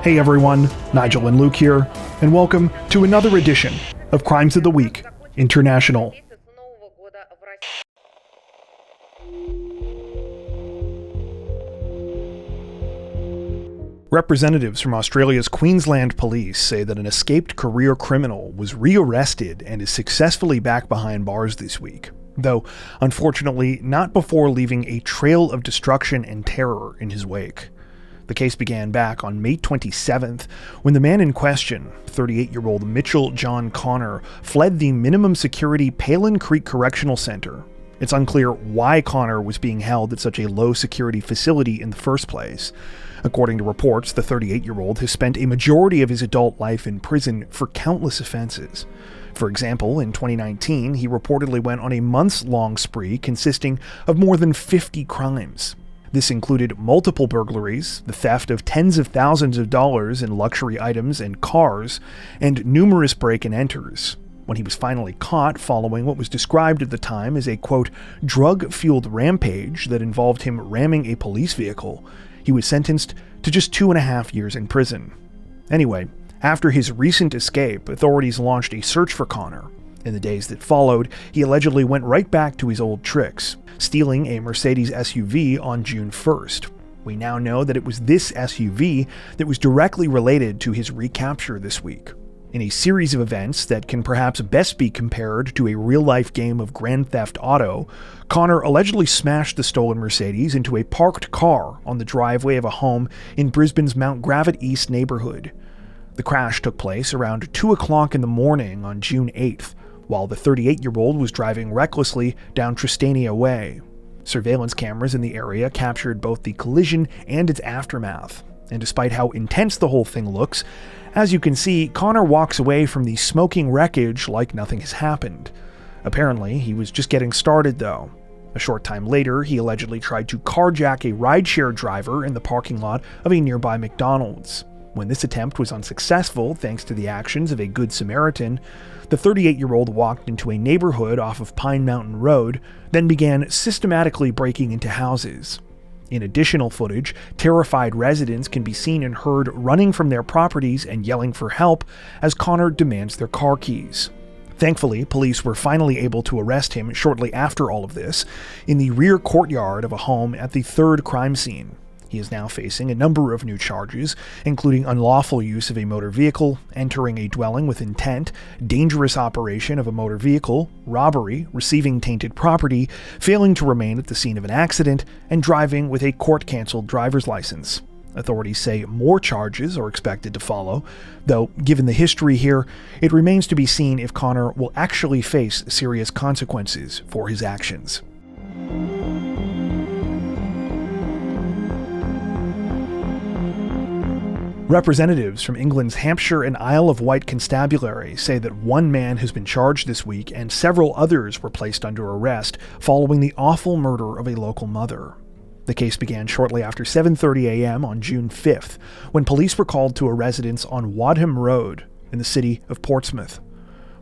Hey everyone, Nigel and Luke here, and welcome to another edition of Crimes of the Week International. Representatives from Australia's Queensland Police say that an escaped career criminal was rearrested and is successfully back behind bars this week, though unfortunately not before leaving a trail of destruction and terror in his wake. The case began back on May 27th when the man in question, 38-year-old Mitchell John Connor, fled the minimum security Palin Creek Correctional Center. It's unclear why Connor was being held at such a low security facility in the first place. According to reports, the 38-year-old has spent a majority of his adult life in prison for countless offenses. For example, in 2019, he reportedly went on a months-long spree consisting of more than 50 crimes. This included multiple burglaries, the theft of tens of thousands of dollars in luxury items and cars, and numerous break-and-enters. When he was finally caught following what was described at the time as a, quote, drug-fueled rampage that involved him ramming a police vehicle, he was sentenced to just 2.5 years in prison. Anyway, after his recent escape, authorities launched a search for Connor. In the days that followed, he allegedly went right back to his old tricks, stealing a Mercedes SUV on June 1st. We now know that it was this SUV that was directly related to his recapture this week. In a series of events that can perhaps best be compared to a real-life game of Grand Theft Auto, Connor allegedly smashed the stolen Mercedes into a parked car on the driveway of a home in Brisbane's Mount Gravatt East neighborhood. The crash took place around 2 o'clock in the morning on June 8th, while the 38-year-old was driving recklessly down Tristania Way. Surveillance cameras in the area captured both the collision and its aftermath. And despite how intense the whole thing looks, as you can see, Connor walks away from the smoking wreckage like nothing has happened. Apparently, he was just getting started though. A short time later, he allegedly tried to carjack a rideshare driver in the parking lot of a nearby McDonald's. When this attempt was unsuccessful, thanks to the actions of a Good Samaritan, the 38-year-old walked into a neighborhood off of Pine Mountain Road, then began systematically breaking into houses. In additional footage, terrified residents can be seen and heard running from their properties and yelling for help as Connor demands their car keys. Thankfully, police were finally able to arrest him shortly after all of this in the rear courtyard of a home at the third crime scene. He is now facing a number of new charges, including unlawful use of a motor vehicle, entering a dwelling with intent, dangerous operation of a motor vehicle, robbery, receiving tainted property, failing to remain at the scene of an accident, and driving with a court-cancelled driver's license. Authorities say more charges are expected to follow, though given the history here, it remains to be seen if Connor will actually face serious consequences for his actions. Representatives from England's Hampshire and Isle of Wight Constabulary say that one man has been charged this week and several others were placed under arrest following the awful murder of a local mother. The case began shortly after 7:30 a.m. on June 5th, when police were called to a residence on Wadham Road in the city of Portsmouth.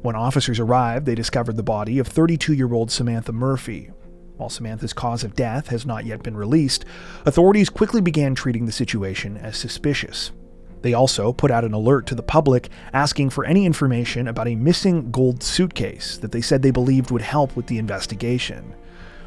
When officers arrived, they discovered the body of 32-year-old Samantha Murphy. While Samantha's cause of death has not yet been released, authorities quickly began treating the situation as suspicious. They also put out an alert to the public asking for any information about a missing gold suitcase that they said they believed would help with the investigation.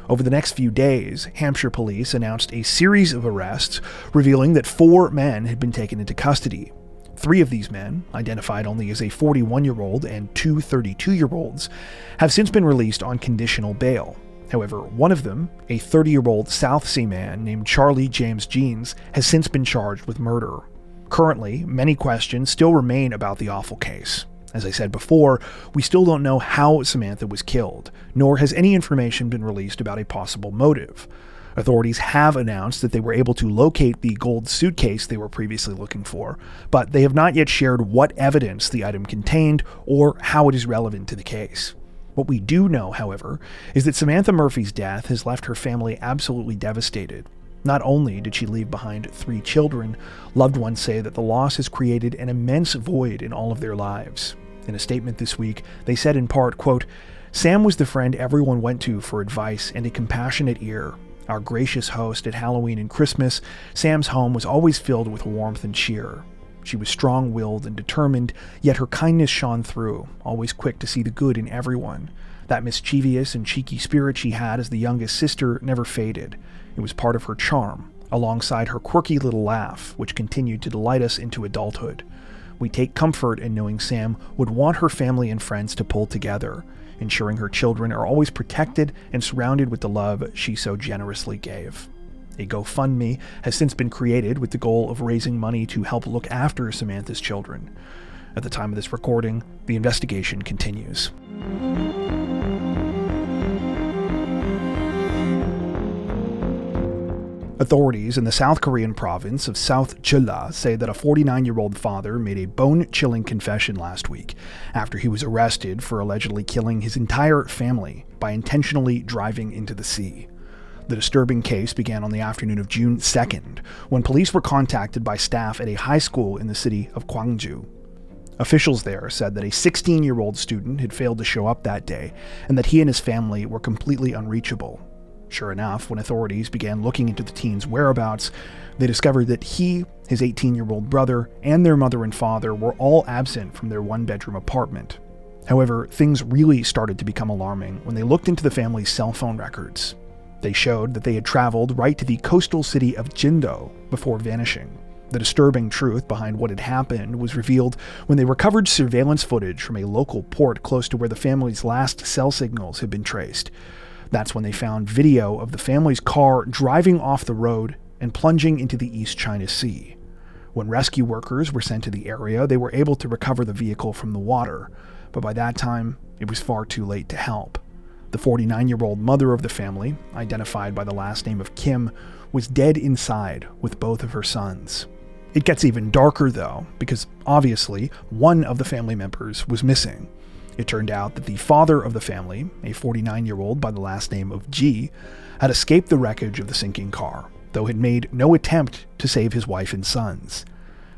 Over the next few days, Hampshire police announced a series of arrests, revealing that 4 men had been taken into custody. 3 of these men, identified only as a 41-year-old and 2 32-year-olds, have since been released on conditional bail. However, one of them, a 30-year-old Southsea man named Charlie James Jeans, has since been charged with murder. Currently, many questions still remain about the awful case. As I said before, we still don't know how Samantha was killed, nor has any information been released about a possible motive. Authorities have announced that they were able to locate the gold suitcase they were previously looking for, but they have not yet shared what evidence the item contained or how it is relevant to the case. What we do know, however, is that Samantha Murphy's death has left her family absolutely devastated. Not only did she leave behind 3 children, loved ones say that the loss has created an immense void in all of their lives. In a statement this week, they said in part, quote, "Sam was the friend everyone went to for advice and a compassionate ear. Our gracious host at Halloween and Christmas, Sam's home was always filled with warmth and cheer. She was strong-willed and determined, yet her kindness shone through, always quick to see the good in everyone. That mischievous and cheeky spirit she had as the youngest sister never faded. It was part of her charm, alongside her quirky little laugh, which continued to delight us into adulthood. We take comfort in knowing Sam would want her family and friends to pull together, ensuring her children are always protected and surrounded with the love she so generously gave. A GoFundMe has since been created with the goal of raising money to help look after Samantha's children. At the time of this recording, the investigation continues. Authorities in the South Korean province of South Jeolla say that a 49-year-old father made a bone-chilling confession last week after he was arrested for allegedly killing his entire family by intentionally driving into the sea. The disturbing case began on the afternoon of June 2nd, when police were contacted by staff at a high school in the city of Gwangju. Officials there said that a 16-year-old student had failed to show up that day and that he and his family were completely unreachable. Sure enough, when authorities began looking into the teen's whereabouts, they discovered that he, his 18-year-old brother, and their mother and father were all absent from their one-bedroom apartment. However, things really started to become alarming when they looked into the family's cell phone records. They showed that they had traveled right to the coastal city of Jindo before vanishing. The disturbing truth behind what had happened was revealed when they recovered surveillance footage from a local port close to where the family's last cell signals had been traced. That's when they found video of the family's car driving off the road and plunging into the East China Sea. When rescue workers were sent to the area, they were able to recover the vehicle from the water, but by that time, it was far too late to help. The 49-year-old mother of the family, identified by the last name of Kim, was dead inside with both of her sons. It gets even darker though, because obviously one of the family members was missing. It turned out that the father of the family, a 49-year-old by the last name of G, had escaped the wreckage of the sinking car, though had made no attempt to save his wife and sons.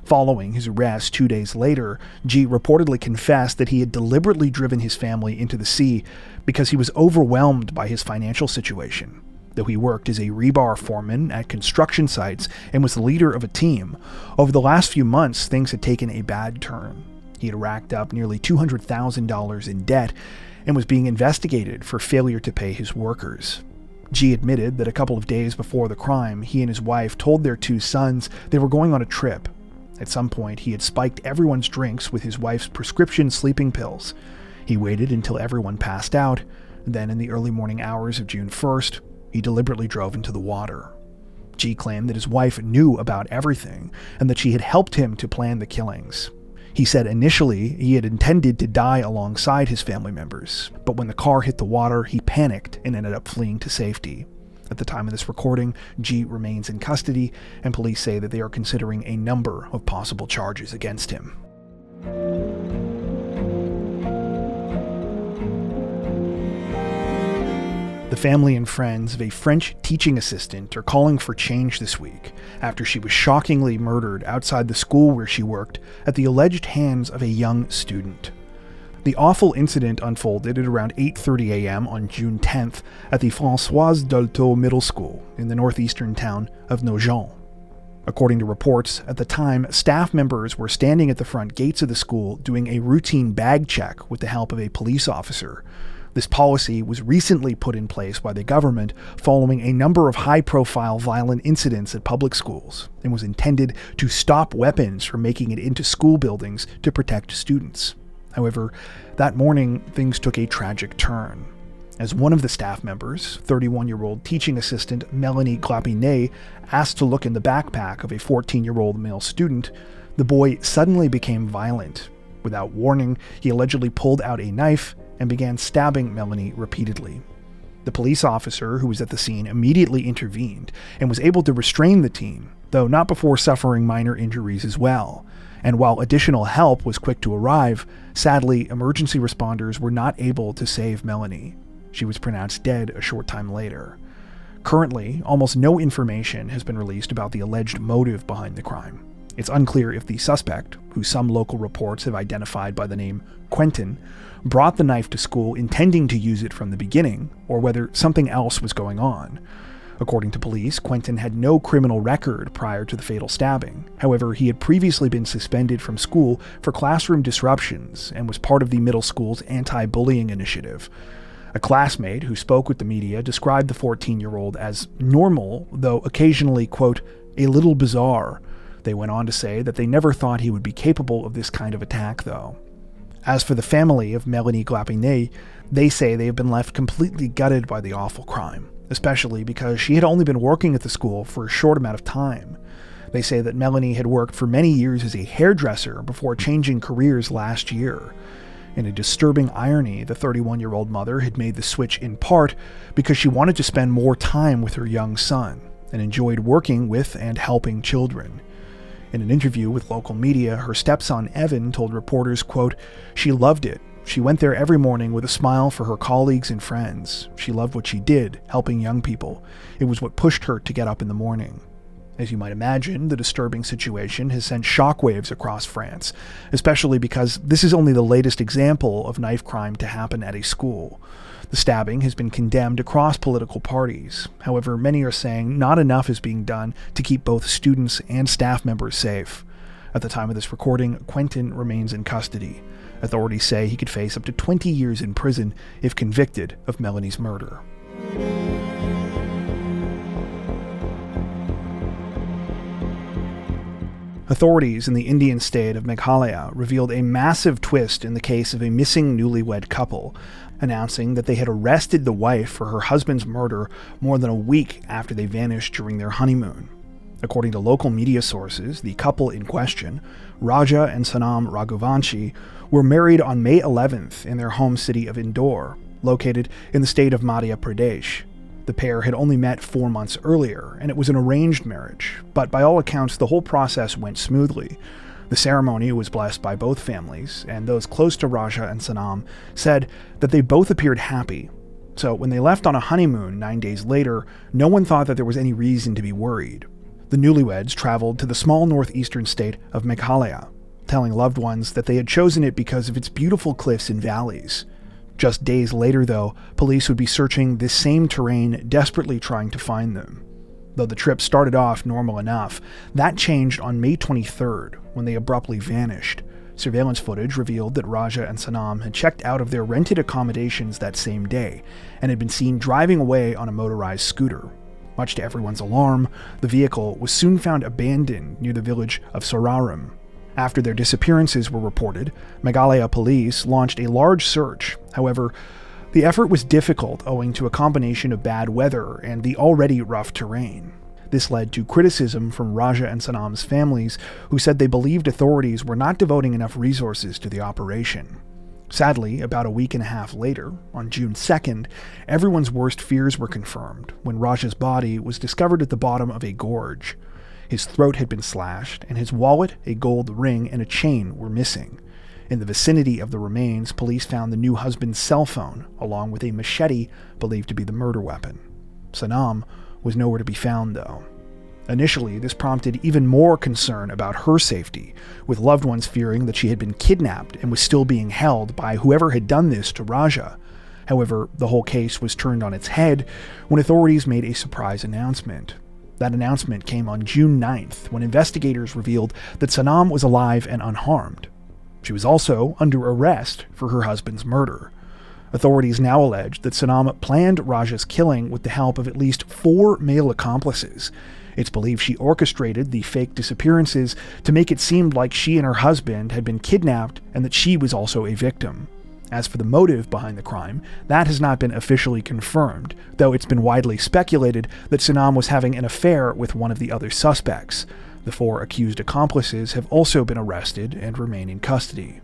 Following his arrest 2 days later, G reportedly confessed that he had deliberately driven his family into the sea because he was overwhelmed by his financial situation. Though he worked as a rebar foreman at construction sites and was the leader of a team, over the last few months things had taken a bad turn. He had racked up nearly $200,000 in debt and was being investigated for failure to pay his workers. G admitted that a couple of days before the crime, he and his wife told their 2 sons they were going on a trip. At some point, he had spiked everyone's drinks with his wife's prescription sleeping pills. He waited until everyone passed out, then in the early morning hours of June 1st, he deliberately drove into the water. G claimed that his wife knew about everything and that she had helped him to plan the killings. He said initially he had intended to die alongside his family members, but when the car hit the water, he panicked and ended up fleeing to safety. At the time of this recording, G remains in custody, and police say that they are considering a number of possible charges against him. The family and friends of a French teaching assistant are calling for change this week after she was shockingly murdered outside the school where she worked at the alleged hands of a young student. The awful incident unfolded at around 8:30 a.m. on June 10th at the Françoise Dolto Middle School in the northeastern town of Nogent. According to reports, at the time, staff members were standing at the front gates of the school doing a routine bag check with the help of a police officer. This policy was recently put in place by the government following a number of high-profile violent incidents at public schools and was intended to stop weapons from making it into school buildings to protect students. However, that morning, things took a tragic turn. As one of the staff members, 31-year-old teaching assistant Melanie Glapinet, asked to look in the backpack of a 14-year-old male student, the boy suddenly became violent. Without warning, he allegedly pulled out a knife and began stabbing Melanie repeatedly. The police officer who was at the scene immediately intervened and was able to restrain the teen, though not before suffering minor injuries as well. And while additional help was quick to arrive, sadly, emergency responders were not able to save Melanie. She was pronounced dead a short time later. Currently, almost no information has been released about the alleged motive behind the crime. It's unclear if the suspect, who some local reports have identified by the name Quentin, brought the knife to school intending to use it from the beginning, or whether something else was going on. According to police, Quentin had no criminal record prior to the fatal stabbing. However, he had previously been suspended from school for classroom disruptions and was part of the middle school's anti-bullying initiative. A classmate who spoke with the media described the 14-year-old as normal, though occasionally, quote, a little bizarre. They went on to say that they never thought he would be capable of this kind of attack, though. As for the family of Melanie Glapinet, they say they have been left completely gutted by the awful crime, especially because she had only been working at the school for a short amount of time. They say that Melanie had worked for many years as a hairdresser before changing careers last year. In a disturbing irony, the 31-year-old mother had made the switch in part because she wanted to spend more time with her young son and enjoyed working with and helping children. In an interview with local media, her stepson Evan told reporters, quote, she loved it. She went there every morning with a smile for her colleagues and friends. She loved what she did, helping young people. It was what pushed her to get up in the morning. As you might imagine, the disturbing situation has sent shockwaves across France, especially because this is only the latest example of knife crime to happen at a school. The stabbing has been condemned across political parties. However, many are saying not enough is being done to keep both students and staff members safe. At the time of this recording, Quentin remains in custody. Authorities say he could face up to 20 years in prison if convicted of Melanie's murder. Authorities in the Indian state of Meghalaya revealed a massive twist in the case of a missing newlywed couple, announcing that they had arrested the wife for her husband's murder more than a week after they vanished during their honeymoon. According to local media sources, the couple in question, Raja and Sanam Raghuvanshi, were married on May 11th in their home city of Indore, located in the state of Madhya Pradesh. The pair had only met 4 months earlier, and it was an arranged marriage, but by all accounts the whole process went smoothly. The ceremony was blessed by both families, and those close to Raja and Sanam said that they both appeared happy. So when they left on a honeymoon 9 days later, no one thought that there was any reason to be worried. The newlyweds traveled to the small northeastern state of Meghalaya, telling loved ones that they had chosen it because of its beautiful cliffs and valleys. Just days later, though, police would be searching this same terrain, desperately trying to find them. Though the trip started off normal enough, that changed on May 23rd, when they abruptly vanished. Surveillance footage revealed that Raja and Sanam had checked out of their rented accommodations that same day, and had been seen driving away on a motorized scooter. Much to everyone's alarm, the vehicle was soon found abandoned near the village of Sohrarim. After their disappearances were reported, Meghalaya police launched a large search. However, the effort was difficult owing to a combination of bad weather and the already rough terrain. This led to criticism from Raja and Sanam's families, who said they believed authorities were not devoting enough resources to the operation. Sadly, about a week and a half later, on June 2nd, everyone's worst fears were confirmed when Raja's body was discovered at the bottom of a gorge. His throat had been slashed, and his wallet, a gold ring, and a chain were missing. In the vicinity of the remains, police found the new husband's cell phone, along with a machete believed to be the murder weapon. Sanam was nowhere to be found, though. Initially, this prompted even more concern about her safety, with loved ones fearing that she had been kidnapped and was still being held by whoever had done this to Raja. However, the whole case was turned on its head when authorities made a surprise announcement. That announcement came on June 9th, when investigators revealed that Sanam was alive and unharmed. She was also under arrest for her husband's murder. Authorities now allege that Sanam planned Raja's killing with the help of at least 4 male accomplices. It's believed she orchestrated the fake disappearances to make it seem like she and her husband had been kidnapped and that she was also a victim. As for the motive behind the crime, that has not been officially confirmed, though it's been widely speculated that Sanam was having an affair with one of the other suspects. The 4 accused accomplices have also been arrested and remain in custody.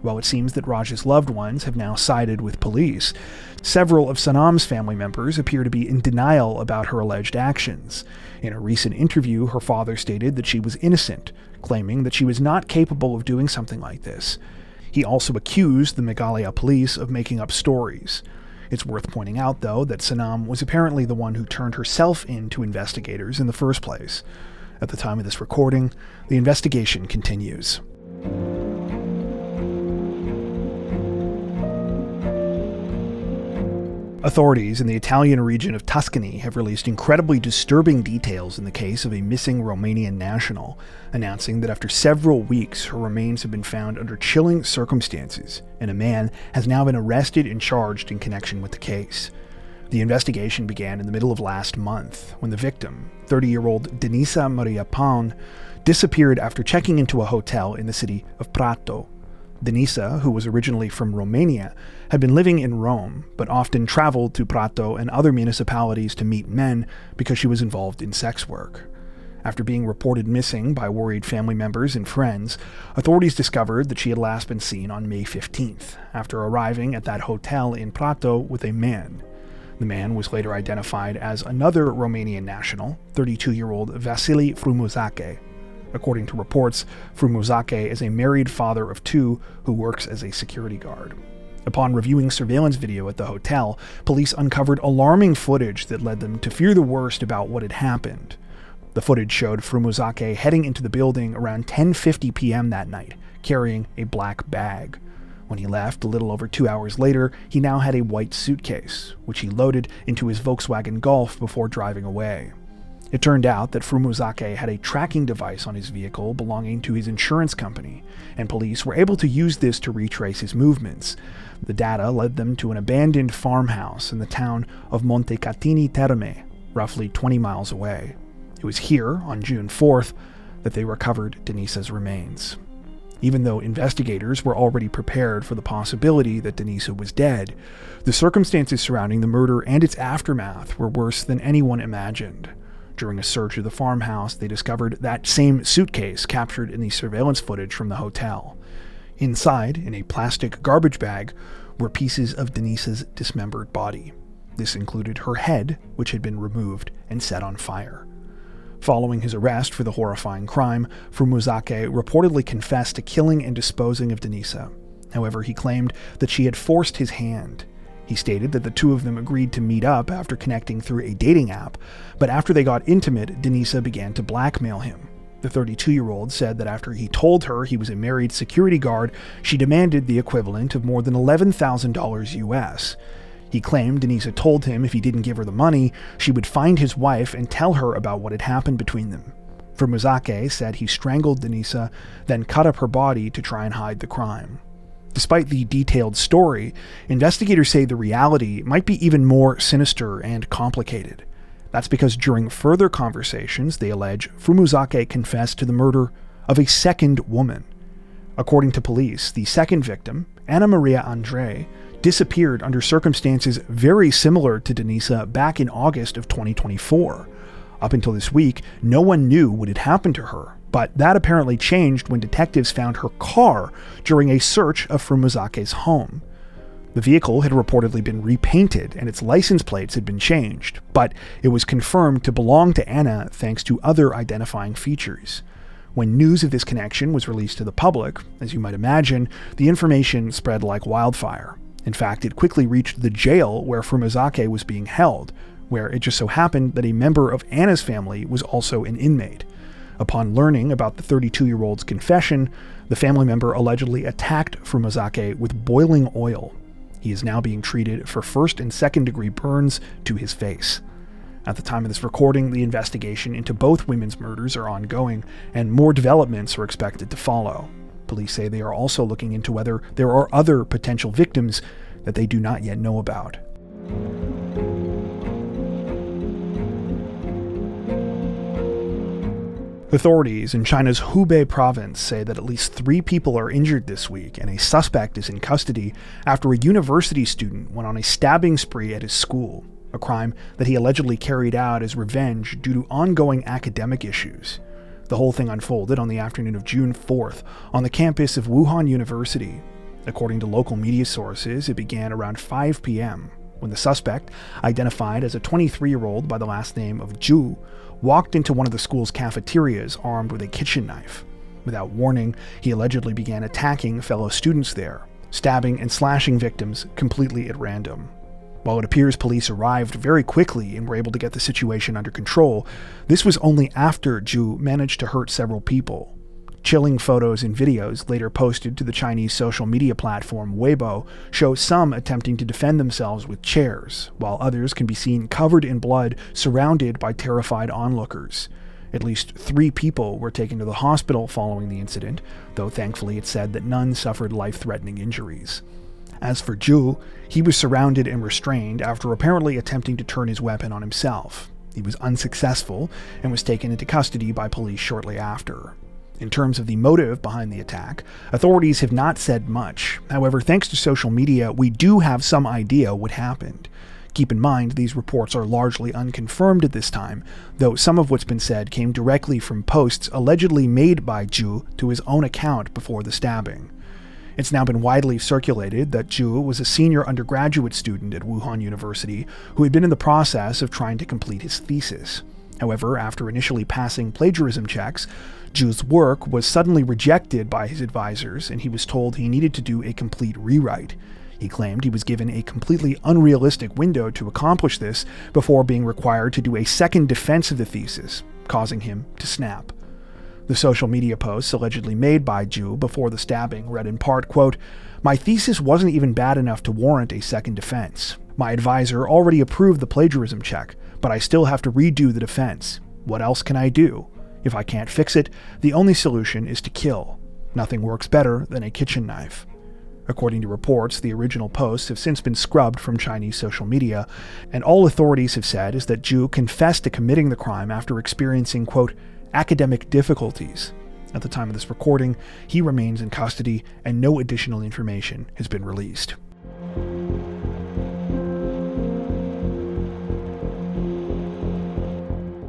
While it seems that Raja's loved ones have now sided with police, several of Sanam's family members appear to be in denial about her alleged actions. In a recent interview, her father stated that she was innocent, claiming that she was not capable of doing something like this. He also accused the Meghalaya police of making up stories. It's worth pointing out, though, that Sanam was apparently the one who turned herself in to investigators in the first place. At the time of this recording, the investigation continues. Authorities in the Italian region of Tuscany have released incredibly disturbing details in the case of a missing Romanian national, announcing that after several weeks, her remains have been found under chilling circumstances, and a man has now been arrested and charged in connection with the case. The investigation began in the middle of last month, when the victim, 30-year-old Denisa Maria Pan, disappeared after checking into a hotel in the city of Prato. Denisa, who was originally from Romania, had been living in Rome, but often traveled to Prato and other municipalities to meet men because she was involved in sex work. After being reported missing by worried family members and friends, authorities discovered that she had last been seen on May 15th, after arriving at that hotel in Prato with a man. The man was later identified as another Romanian national, 32-year-old Vasile Frumuzache. According to reports, Frumuzache is a married father of two who works as a security guard. Upon reviewing surveillance video at the hotel, police uncovered alarming footage that led them to fear the worst about what had happened. The footage showed Frumuzache heading into the building around 10:50 p.m. that night, carrying a black bag. When he left a little over 2 hours later, he now had a white suitcase, which he loaded into his Volkswagen Golf before driving away. It turned out that Frumuzache had a tracking device on his vehicle belonging to his insurance company, and police were able to use this to retrace his movements. The data led them to an abandoned farmhouse in the town of Montecatini Terme, roughly 20 miles away. It was here, on June 4th, that they recovered Denisa's remains. Even though investigators were already prepared for the possibility that Denisa was dead, the circumstances surrounding the murder and its aftermath were worse than anyone imagined. During a search of the farmhouse, they discovered that same suitcase captured in the surveillance footage from the hotel. Inside, in a plastic garbage bag, were pieces of Denisa's dismembered body. This included her head, which had been removed and set on fire. Following his arrest for the horrifying crime, Frumuzache reportedly confessed to killing and disposing of Denisa. However, he claimed that she had forced his hand. He stated that the two of them agreed to meet up after connecting through a dating app, but after they got intimate, Denisa began to blackmail him. The 32-year-old said that after he told her he was a married security guard, she demanded the equivalent of more than $11,000 US. He claimed Denisa told him if he didn't give her the money, she would find his wife and tell her about what had happened between them. Frumuzache said he strangled Denisa, then cut up her body to try and hide the crime. Despite the detailed story, investigators say the reality might be even more sinister and complicated. That's because during further conversations, they allege Frumuzache confessed to the murder of a second woman. According to police, the second victim, Anna Maria Andre, disappeared under circumstances very similar to Denisa back in August of 2024. Up until this week, no one knew what had happened to her, but that apparently changed when detectives found her car during a search of Frumuzache's home. The vehicle had reportedly been repainted and its license plates had been changed, but it was confirmed to belong to Anna thanks to other identifying features. When news of this connection was released to the public, as you might imagine, the information spread like wildfire. In fact, it quickly reached the jail where Frumuzache was being held, where it just so happened that a member of Anna's family was also an inmate. Upon learning about the 32-year-old's confession, the family member allegedly attacked Frumuzache with boiling oil. He is now being treated for first and second-degree burns to his face. At the time of this recording, the investigation into both women's murders are ongoing, and more developments are expected to follow. Police say they are also looking into whether there are other potential victims that they do not yet know about. Authorities in China's Hubei province say that at least 3 people are injured this week, and a suspect is in custody after a university student went on a stabbing spree at his school, a crime that he allegedly carried out as revenge due to ongoing academic issues. The whole thing unfolded on the afternoon of June 4th on the campus of Wuhan University. According to local media sources, it began around 5 p.m. when the suspect, identified as a 23-year-old by the last name of Zhu, walked into one of the school's cafeterias armed with a kitchen knife. Without warning, he allegedly began attacking fellow students there, stabbing and slashing victims completely at random. While it appears police arrived very quickly and were able to get the situation under control, this was only after Zhu managed to hurt several people. Chilling photos and videos later posted to the Chinese social media platform Weibo show some attempting to defend themselves with chairs, while others can be seen covered in blood, surrounded by terrified onlookers. At least 3 people were taken to the hospital following the incident, though thankfully it's said that none suffered life-threatening injuries. As for Zhu, he was surrounded and restrained after apparently attempting to turn his weapon on himself. He was unsuccessful and was taken into custody by police shortly after. In terms of the motive behind the attack, authorities have not said much. However, thanks to social media, we do have some idea what happened. Keep in mind, these reports are largely unconfirmed at this time, though some of what's been said came directly from posts allegedly made by Zhu to his own account before the stabbing. It's now been widely circulated that Zhu was a senior undergraduate student at Wuhan University who had been in the process of trying to complete his thesis. However, after initially passing plagiarism checks, Zhu's work was suddenly rejected by his advisors, and he was told he needed to do a complete rewrite. He claimed he was given a completely unrealistic window to accomplish this before being required to do a second defense of the thesis, causing him to snap. The social media posts allegedly made by Zhu before the stabbing read in part, quote, "My thesis wasn't even bad enough to warrant a second defense. My advisor already approved the plagiarism check, but I still have to redo the defense. What else can I do? If I can't fix it, the only solution is to kill. Nothing works better than a kitchen knife." According to reports, the original posts have since been scrubbed from Chinese social media, and all authorities have said is that Zhu confessed to committing the crime after experiencing, quote, "academic difficulties." At the time of this recording, he remains in custody, and no additional information has been released.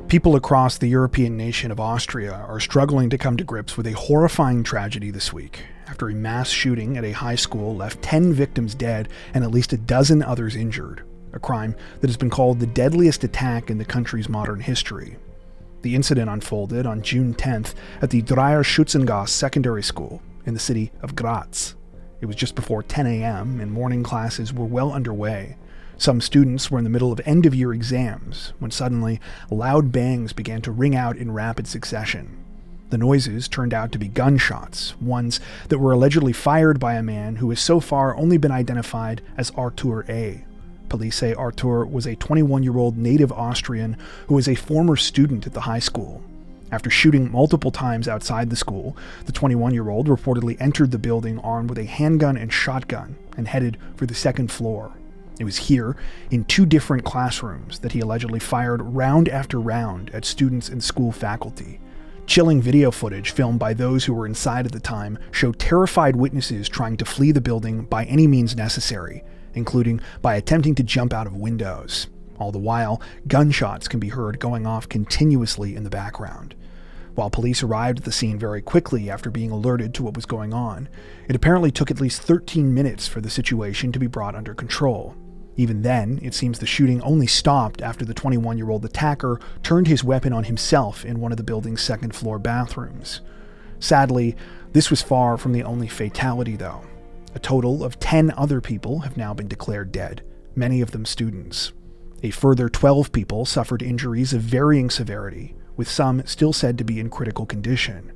People across the European nation of Austria are struggling to come to grips with a horrifying tragedy this week, after a mass shooting at a high school left 10 victims dead and at least a dozen others injured, a crime that has been called the deadliest attack in the country's modern history. The incident unfolded on June 10th at the Dreierschützengasse Secondary School in the city of Graz. It was just before 10 a.m. and morning classes were well underway. Some students were in the middle of end-of-year exams when suddenly loud bangs began to ring out in rapid succession. The noises turned out to be gunshots, ones that were allegedly fired by a man who has so far only been identified as Artur A. Police say Artur was a 21-year-old native Austrian who was a former student at the high school. After shooting multiple times outside the school, the 21-year-old reportedly entered the building armed with a handgun and shotgun and headed for the second floor. It was here, in 2 different classrooms, that he allegedly fired round after round at students and school faculty. Chilling video footage filmed by those who were inside at the time showed terrified witnesses trying to flee the building by any means necessary, including by attempting to jump out of windows. All the while, gunshots can be heard going off continuously in the background. While police arrived at the scene very quickly after being alerted to what was going on, it apparently took at least 13 minutes for the situation to be brought under control. Even then, it seems the shooting only stopped after the 21-year-old attacker turned his weapon on himself in one of the building's second-floor bathrooms. Sadly, this was far from the only fatality, though. A total of 10 other people have now been declared dead, many of them students. A further 12 people suffered injuries of varying severity, with some still said to be in critical condition.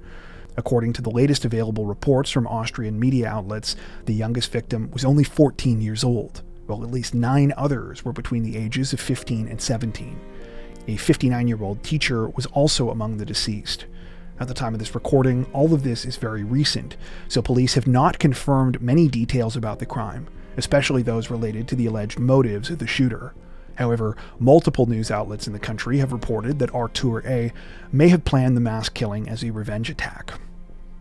According to the latest available reports from Austrian media outlets, the youngest victim was only 14 years old, while at least 9 others were between the ages of 15 and 17. A 59-year-old teacher was also among the deceased. At the time of this recording, all of this is very recent, so police have not confirmed many details about the crime, especially those related to the alleged motives of the shooter. However, multiple news outlets in the country have reported that Artur A. may have planned the mass killing as a revenge attack.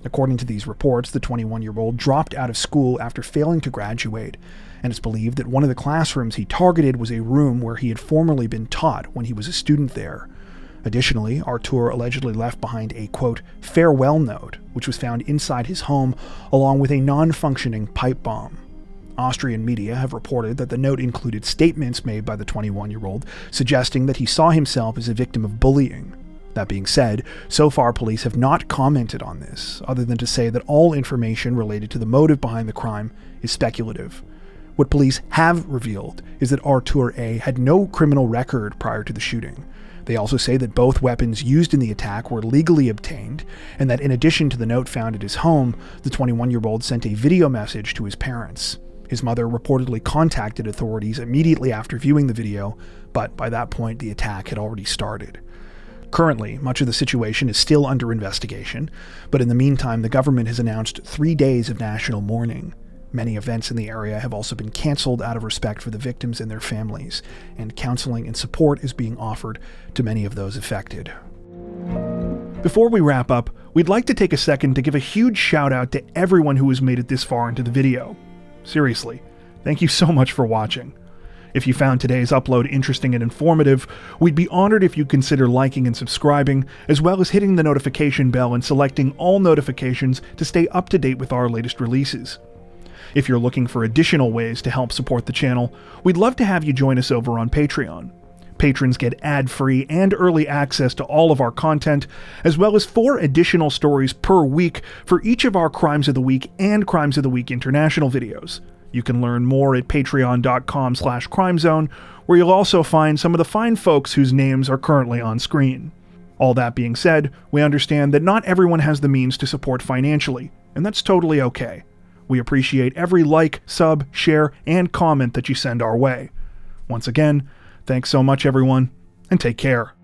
According to these reports, the 21-year-old dropped out of school after failing to graduate, and it's believed that one of the classrooms he targeted was a room where he had formerly been taught when he was a student there. Additionally, Artur allegedly left behind a, quote, farewell note, which was found inside his home, along with a non-functioning pipe bomb. Austrian media have reported that the note included statements made by the 21-year-old suggesting that he saw himself as a victim of bullying. That being said, so far police have not commented on this, other than to say that all information related to the motive behind the crime is speculative. What police have revealed is that Artur A. had no criminal record prior to the shooting. They also say that both weapons used in the attack were legally obtained, and that in addition to the note found at his home, the 21-year-old sent a video message to his parents. His mother reportedly contacted authorities immediately after viewing the video, but by that point the attack had already started. Currently, much of the situation is still under investigation, but in the meantime the government has announced 3 days of national mourning. Many events in the area have also been cancelled out of respect for the victims and their families, and counseling and support is being offered to many of those affected. Before we wrap up, we'd like to take a second to give a huge shout out to everyone who has made it this far into the video. Seriously, thank you so much for watching. If you found today's upload interesting and informative, we'd be honored if you'd consider liking and subscribing, as well as hitting the notification bell and selecting all notifications to stay up to date with our latest releases. If you're looking for additional ways to help support the channel, we'd love to have you join us over on Patreon. Patrons get ad-free and early access to all of our content, as well as 4 additional stories per week for each of our Crimes of the Week and Crimes of the Week International videos. You can learn more at patreon.com/crimezone, where you'll also find some of the fine folks whose names are currently on screen. All that being said, we understand that not everyone has the means to support financially, and that's totally okay. We appreciate every like, sub, share, and comment that you send our way. Once again, thanks so much everyone, and take care.